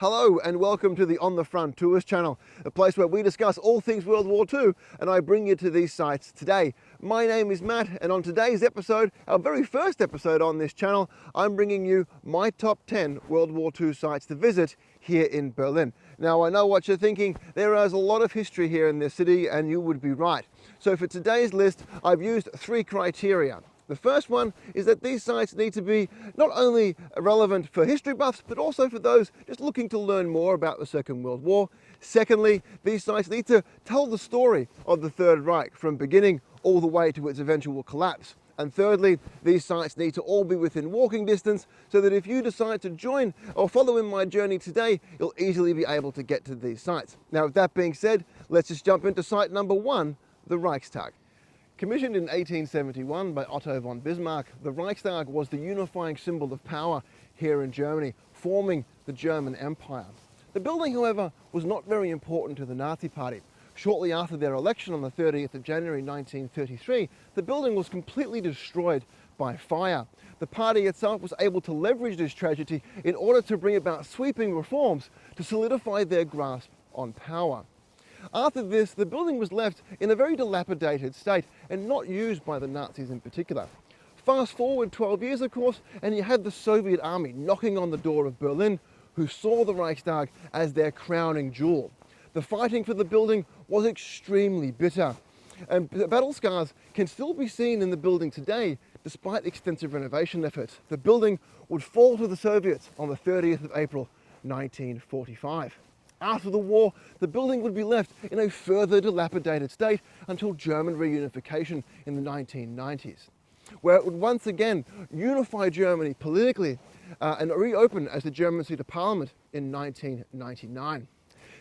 Hello and welcome to the On the Front Tours channel, a place where we discuss all things World War II and I bring you to these sites today. My name is Matt and on today's episode, our very first episode on this channel, I'm bringing you my top 10 World War II sites to visit here in Berlin. Now I know what you're thinking, there is a lot of history here in this city and you would be right. So for today's list, I've used three criteria. The first one is that these sites need to be not only relevant for history buffs, but also for those just looking to learn more about the Second World War. Secondly, these sites need to tell the story of the Third Reich from beginning all the way to its eventual collapse. And thirdly, these sites need to all be within walking distance so that if you decide to join or follow in my journey today, you'll easily be able to get to these sites. Now, with that being said, let's just jump into site number one, the Reichstag. Commissioned in 1871 by Otto von Bismarck, the Reichstag was the unifying symbol of power here in Germany, forming the German Empire. The building, however, was not very important to the Nazi Party. Shortly after their election on the 30th of January 1933, the building was completely destroyed by fire. The party itself was able to leverage this tragedy in order to bring about sweeping reforms to solidify their grasp on power. After this, the building was left in a very dilapidated state and not used by the Nazis in particular. Fast forward 12 years, of course, and you had the Soviet army knocking on the door of Berlin, who saw the Reichstag as their crowning jewel. The fighting for the building was extremely bitter, and battle scars can still be seen in the building today, despite extensive renovation efforts. The building would fall to the Soviets on the 30th of April, 1945. After the war, the building would be left in a further dilapidated state until German reunification in the 1990s, where it would once again unify Germany politically and reopen as the German seat of parliament in 1999.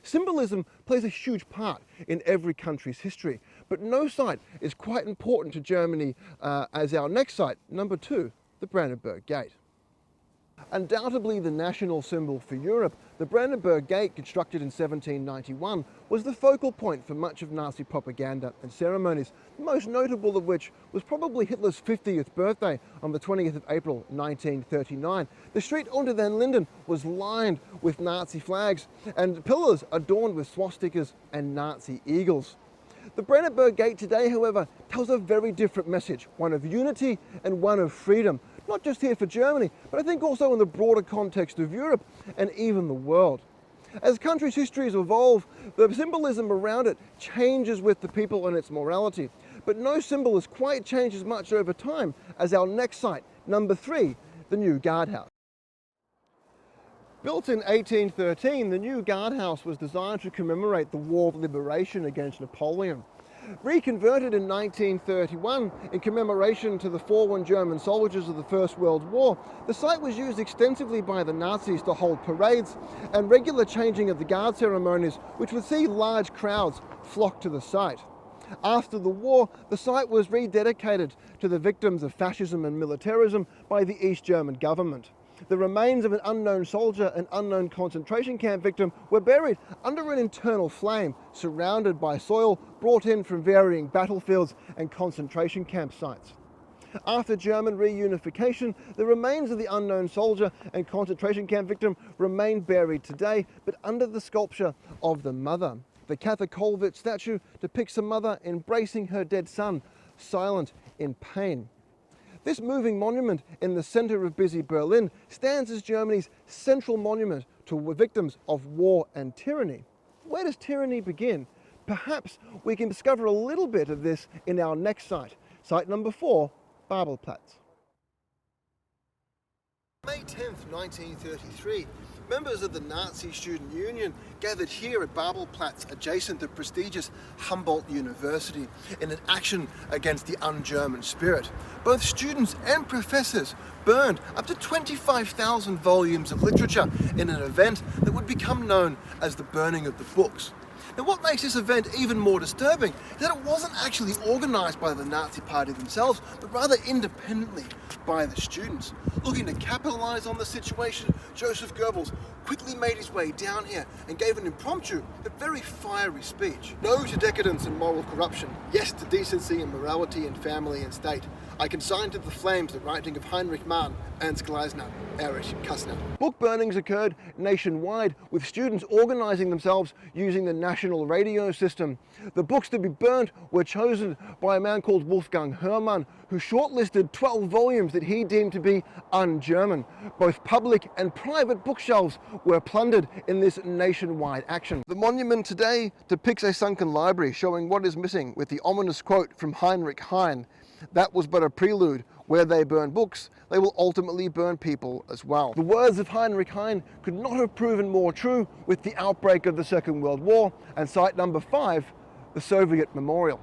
Symbolism plays a huge part in every country's history, but no site is quite important to Germany as our next site, number two, the Brandenburg Gate. Undoubtedly the national symbol for Europe, the Brandenburg Gate, constructed in 1791, was the focal point for much of Nazi propaganda and ceremonies, the most notable of which was probably Hitler's 50th birthday on the 20th of April 1939. The street Unter den Linden was lined with Nazi flags and pillars adorned with swastikas and Nazi eagles. The Brandenburg Gate today, however, tells a very different message, one of unity and one of freedom. Not just here for Germany, but I think also in the broader context of Europe and even the world. As countries' histories evolve, the symbolism around it changes with the people and its morality. But no symbol has quite changed as much over time as our next site, number three, the new guardhouse. Built in 1813, the new guardhouse was designed to commemorate the War of Liberation against Napoleon. Reconverted in 1931 in commemoration to the fallen German soldiers of the First World War, the site was used extensively by the Nazis to hold parades and regular changing of the guard ceremonies, which would see large crowds flock to the site. After the war, the site was rededicated to the victims of fascism and militarism by the East German government. The remains of an unknown soldier and unknown concentration camp victim were buried under an internal flame, surrounded by soil brought in from varying battlefields and concentration camp sites. After German reunification, the remains of the unknown soldier and concentration camp victim remain buried today, but under the sculpture of the mother. The Catherkolwitz statue depicts a mother embracing her dead son, silent in pain. This moving monument in the center of busy Berlin stands as Germany's central monument to victims of war and tyranny. Where does tyranny begin? Perhaps we can discover a little bit of this in our next site, site number four, Bebelsplatz. May 10th, 1933, members of the Nazi Student Union gathered here at Bebelsplatz, adjacent to prestigious Humboldt University, in an action against the un-German spirit. Both students and professors burned up to 25,000 volumes of literature in an event that would become known as the burning of the books. Now, what makes this event even more disturbing is that it wasn't actually organised by the Nazi Party themselves, but rather independently by the students. Looking to capitalize on the situation, Joseph Goebbels quickly made his way down here and gave an impromptu but very fiery speech. No to decadence and moral corruption, yes to decency and morality in family and state. I consign to the flames the writing of Heinrich Mann, Ernst Gleisner, Erich Kästner. Book burnings occurred nationwide, with students organizing themselves using the national radio system. The books to be burned were chosen by a man called Wolfgang Hermann, who shortlisted 12 volumes that he deemed to be un-German. Both public and private bookshelves were plundered in this nationwide action. The monument today depicts a sunken library showing what is missing, with the ominous quote from Heinrich Heine: "That was but a prelude. Where they burn books, they will ultimately burn people as well." The words of Heinrich Heine could not have proven more true with the outbreak of the Second World War, and site number 5, the Soviet Memorial.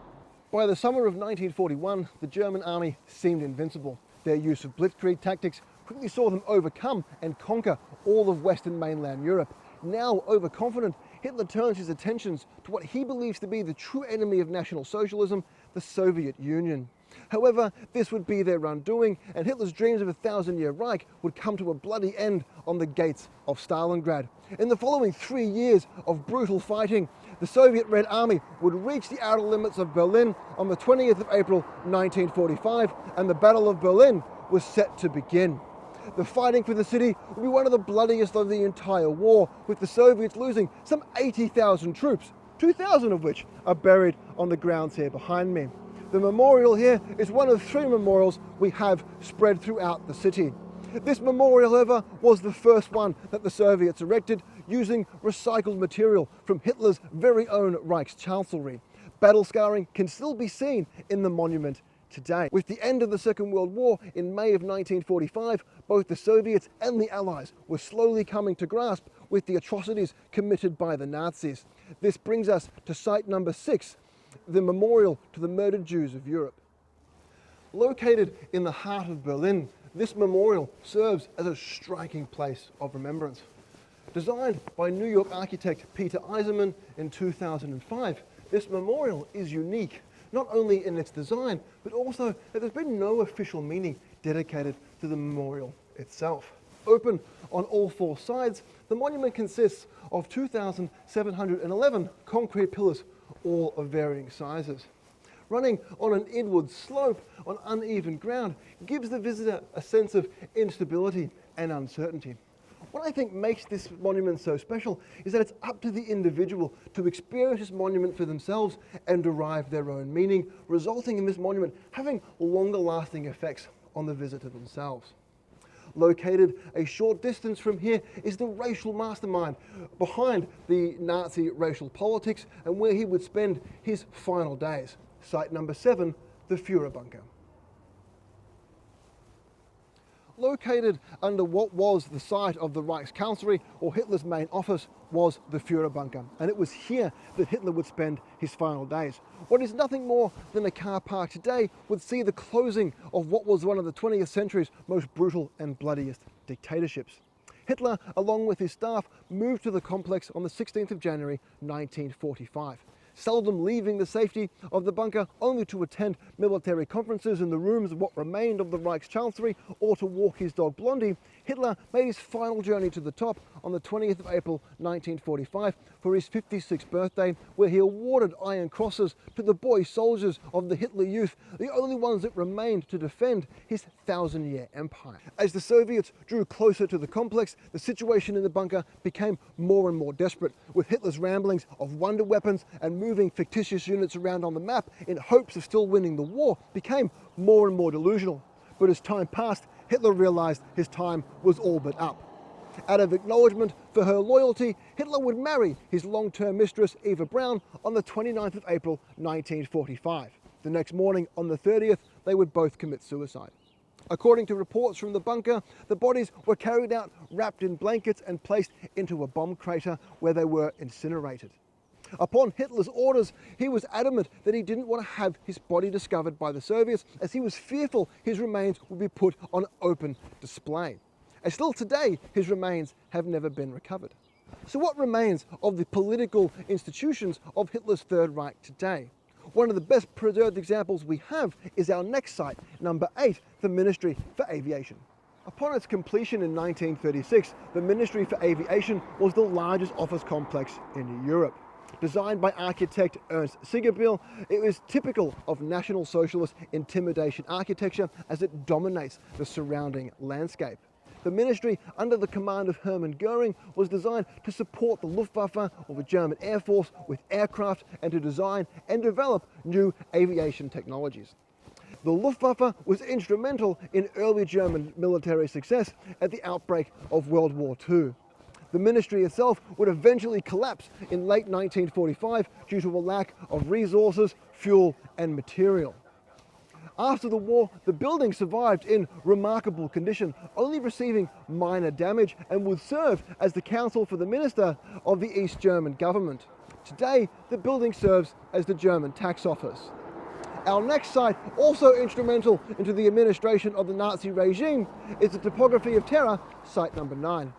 By the summer of 1941, the German army seemed invincible. Their use of blitzkrieg tactics quickly saw them overcome and conquer all of Western mainland Europe. Now overconfident, Hitler turns his attentions to what he believes to be the true enemy of National Socialism, the Soviet Union. However, this would be their undoing, and Hitler's dreams of a 1,000-year Reich would come to a bloody end on the gates of Stalingrad. In the following 3 years of brutal fighting, the Soviet Red Army would reach the outer limits of Berlin on the 20th of April 1945, and the Battle of Berlin was set to begin. The fighting for the city would be one of the bloodiest of the entire war, with the Soviets losing some 80,000 troops, 2,000 of which are buried on the grounds here behind me. The memorial here is one of 3 memorials we have spread throughout the city. This memorial, however, was the first one that the Soviets erected using recycled material from Hitler's very own Reichschancellery. Battle scarring can still be seen in the monument today. With the end of the Second World War in May of 1945, both the Soviets and the Allies were slowly coming to grasp with the atrocities committed by the Nazis. This brings us to site number 6, the memorial to the murdered Jews of Europe. Located in the heart of Berlin, this memorial serves as a striking place of remembrance. Designed by New York architect Peter Eisenman in 2005, this memorial is unique, not only in its design, but also that there's been no official meaning dedicated to the memorial itself. Open on all 4 sides, the monument consists of 2,711 concrete pillars, all of varying sizes. Running on an inward slope on uneven ground gives the visitor a sense of instability and uncertainty. What I think makes this monument so special is that it's up to the individual to experience this monument for themselves and derive their own meaning, resulting in this monument having longer lasting effects on the visitor themselves. Located a short distance from here is the racial mastermind behind the Nazi racial politics and where he would spend his final days. Site number 7, the Führer Bunker. Located under what was the site of the Reichskanzlei, or Hitler's main office, was the Führer Bunker, and it was here that Hitler would spend his final days. What is nothing more than a car park today would see the closing of what was one of the 20th century's most brutal and bloodiest dictatorships. Hitler, along with his staff, moved to the complex on the 16th of January 1945. Seldom leaving the safety of the bunker, only to attend military conferences in the rooms of what remained of the Reichschancellery or to walk his dog Blondie, Hitler made his final journey to the top on the 20th of April 1945 for his 56th birthday, where he awarded Iron Crosses to the boy soldiers of the Hitler Youth, the only ones that remained to defend his 1,000-year empire. As the Soviets drew closer to the complex, the situation in the bunker became more and more desperate, with Hitler's ramblings of wonder weapons and moving fictitious units around on the map in hopes of still winning the war became more and more delusional. But as time passed, Hitler realized his time was all but up. Out of acknowledgement for her loyalty, Hitler would marry his long-term mistress, Eva Braun, on the 29th of April 1945. The next morning, on the 30th, they would both commit suicide. According to reports from the bunker, the bodies were carried out wrapped in blankets and placed into a bomb crater where they were incinerated. Upon Hitler's orders, he was adamant that he didn't want to have his body discovered by the Soviets, as he was fearful his remains would be put on open display. And still today, his remains have never been recovered. So what remains of the political institutions of Hitler's Third Reich today? One of the best preserved examples we have is our next site, number 8, the Ministry for Aviation. Upon its completion in 1936, the Ministry for Aviation was the largest office complex in Europe. Designed by architect Ernst Sigerbiel, it was typical of National Socialist intimidation architecture as it dominates the surrounding landscape. The ministry, under the command of Hermann Göring, was designed to support the Luftwaffe, or the German Air Force, with aircraft and to design and develop new aviation technologies. The Luftwaffe was instrumental in early German military success at the outbreak of World War II. The ministry itself would eventually collapse in late 1945 due to a lack of resources, fuel and material. After the war, the building survived in remarkable condition, only receiving minor damage, and would serve as the council for the minister of the East German government. Today, the building serves as the German tax office. Our next site, also instrumental into the administration of the Nazi regime, is the Topography of Terror, site number 9.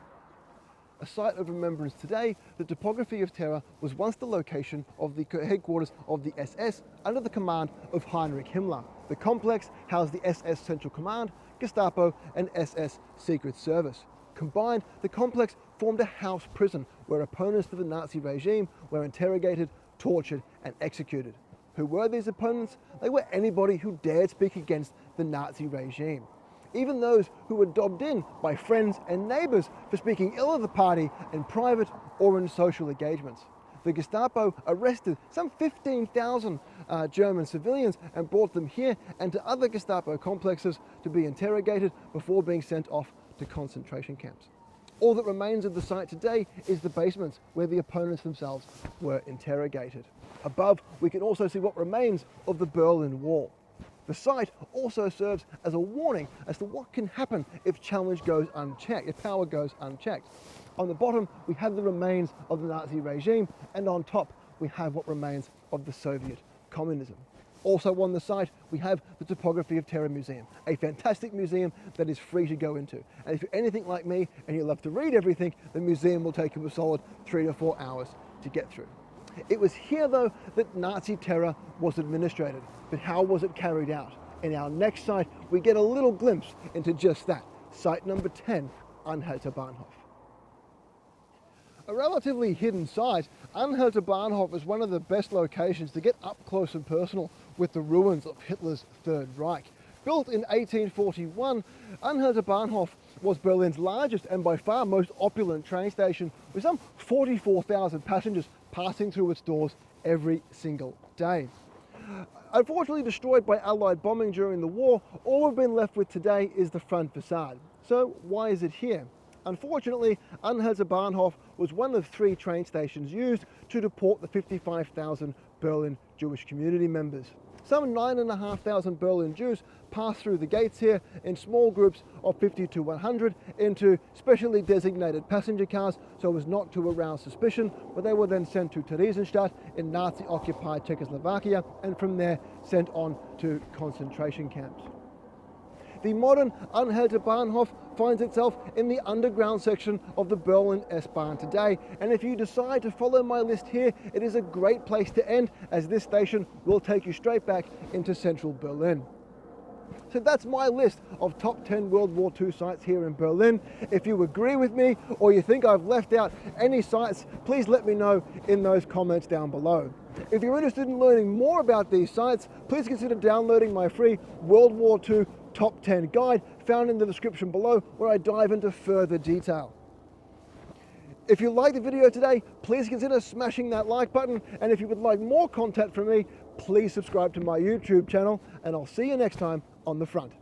A site of remembrance today, the Topography of Terror was once the location of the headquarters of the SS under the command of Heinrich Himmler. The complex housed the SS Central Command, Gestapo and SS Secret Service. Combined, the complex formed a house prison where opponents to the Nazi regime were interrogated, tortured and executed. Who were these opponents? They were anybody who dared speak against the Nazi regime. Even those who were dobbed in by friends and neighbours for speaking ill of the party in private or in social engagements. The Gestapo arrested some 15,000 German civilians and brought them here and to other Gestapo complexes to be interrogated before being sent off to concentration camps. All that remains of the site today is the basements where the opponents themselves were interrogated. Above, we can also see what remains of the Berlin Wall. The site also serves as a warning as to what can happen if challenge goes unchecked, if power goes unchecked. On the bottom, we have the remains of the Nazi regime, and on top, we have what remains of the Soviet communism. Also on the site, we have the Topography of Terror Museum, a fantastic museum that is free to go into. And if you're anything like me and you love to read everything, the museum will take you a solid 3 to 4 hours to get through. It was here, though, that Nazi terror was administrated. But how was it carried out? In our next site, we get a little glimpse into just that. Site number 10, Anhalter Bahnhof. A relatively hidden site, Anhalter Bahnhof is one of the best locations to get up close and personal with the ruins of Hitler's Third Reich. Built in 1841, Anhalter Bahnhof was Berlin's largest and by far most opulent train station, with some 44,000 passengers passing through its doors every single day. Unfortunately destroyed by Allied bombing during the war, all we've been left with today is the front facade. So why is it here? Unfortunately, Anhalter Bahnhof was one of 3 train stations used to deport the 55,000 Berlin Jewish community members. Some 9,500 Berlin Jews passed through the gates here in small groups of 50 to 100 into specially designated passenger cars so as not to arouse suspicion, but they were then sent to Theresienstadt in Nazi-occupied Czechoslovakia and from there sent on to concentration camps. The modern Anhalter Bahnhof finds itself in the underground section of the Berlin S-Bahn today, and if you decide to follow my list here, it is a great place to end, as this station will take you straight back into central Berlin. So that's my list of top 10 World War II sites here in Berlin. If you agree with me or you think I've left out any sites, please let me know in those comments down below. If you're interested in learning more about these sites, please consider downloading my free World War II Top 10 guide found in the description below, where I dive into further detail. If you liked the video today, please consider smashing that like button, and if you would like more content from me, please subscribe to my YouTube channel, and I'll see you next time on the front.